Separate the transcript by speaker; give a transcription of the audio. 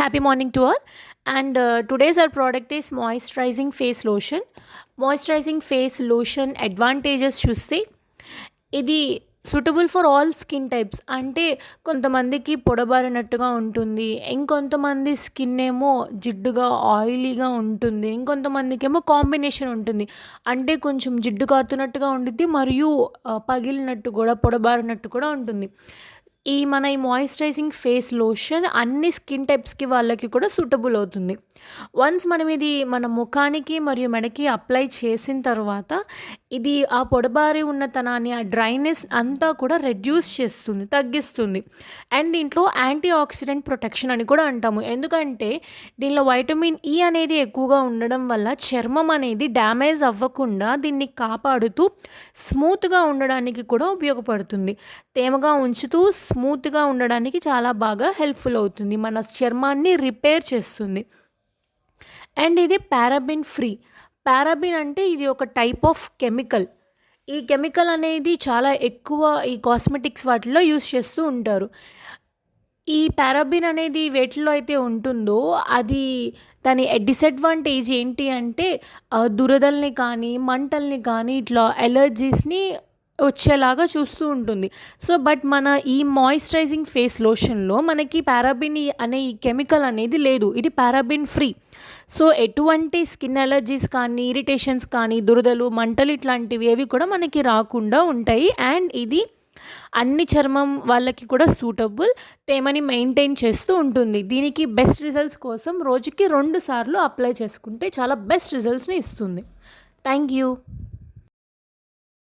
Speaker 1: Happy morning to all. And today's our product is moisturizing face lotion. Moisturizing face lotion advantages చూస్తే ఇది suitable for all skin types. అంటే కొంతమందికి పొడబారినట్టుగా ఉంటుంది, ఇంకొంతమంది skin ఏమో జిడ్డుగా ఆయిలీగా ఉంటుంది, ఇంకొంతమందికి ఏమో కాంబినేషన్ ఉంటుంది. అంటే కొంచెం జిడ్డు కారుతున్నట్టుగా ఉంటుంది మరియు పగిలినట్టు కూడా పొడబారినట్టు కూడా ఉంటుంది. మన మాయిశ్చరైజింగ్ ఫేస్ లోషన్ అన్ని స్కిన్ టైప్స్కి వాళ్ళకి కూడా సూటబుల్ అవుతుంది. వన్స్ మనం ఇది మన ముఖానికి మరియు మెడకి అప్లై చేసిన తర్వాత ఇది ఆ పొడబారి ఉన్నతనాన్ని, ఆ డ్రైనెస్ అంతా కూడా రెడ్యూస్ చేస్తుంది, తగ్గిస్తుంది. అండ్ దీంట్లో యాంటీ ఆక్సిడెంట్ ప్రొటెక్షన్ అని కూడా అంటాము. ఎందుకంటే దీనిలో వైటమిన్ ఈ అనేది ఎక్కువగా ఉండడం వల్ల చర్మం అనేది డ్యామేజ్ అవ్వకుండా దీన్ని కాపాడుతూ స్మూత్గా ఉండడానికి కూడా ఉపయోగపడుతుంది. తేమగా ఉంచుతూ స్మూత్గా ఉండడానికి చాలా బాగా హెల్ప్ఫుల్ అవుతుంది, మన చర్మాన్ని రిపేర్ చేస్తుంది. అండ్ ఇది పారాబిన్ ఫ్రీ. పారాబిన్ అంటే ఇది ఒక టైప్ ఆఫ్ కెమికల్. ఈ కెమికల్ అనేది చాలా ఎక్కువ ఈ కాస్మెటిక్స్ వాటిల్లో యూస్ చేస్తూ ఉంటారు. ఈ పారాబిన్ అనేది వేటిలో అయితే ఉంటుందో అది దాని డిసడ్వాంటేజ్ ఏంటి అంటే దురదల్ని కానీ మంటల్ని కానీ ఇట్లా ఎలర్జీస్ని వచ్చేలాగా చూస్తూ ఉంటుంది. సో బట్ మన ఈ మాయిశ్చరైజింగ్ ఫేస్ లోషన్లో మనకి పారాబిన్ అనే ఈ కెమికల్ అనేది లేదు, ఇది పారాబిన్ ఫ్రీ. సో ఎటువంటి స్కిన్ ఎలర్జీస్ కానీ, ఇరిటేషన్స్ కానీ, దురదలు మంటలు ఇట్లాంటివి ఏవి కూడా మనకి రాకుండా ఉంటాయి. అండ్ ఇది అన్ని చర్మం వాళ్ళకి కూడా సూటబుల్, తేమని మెయింటైన్ చేస్తూ ఉంటుంది. దీనికి బెస్ట్ రిజల్ట్స్ కోసం రోజుకి 2 సార్లు అప్లై చేసుకుంటే చాలా బెస్ట్ రిజల్ట్స్ని ఇస్తుంది. Thank you.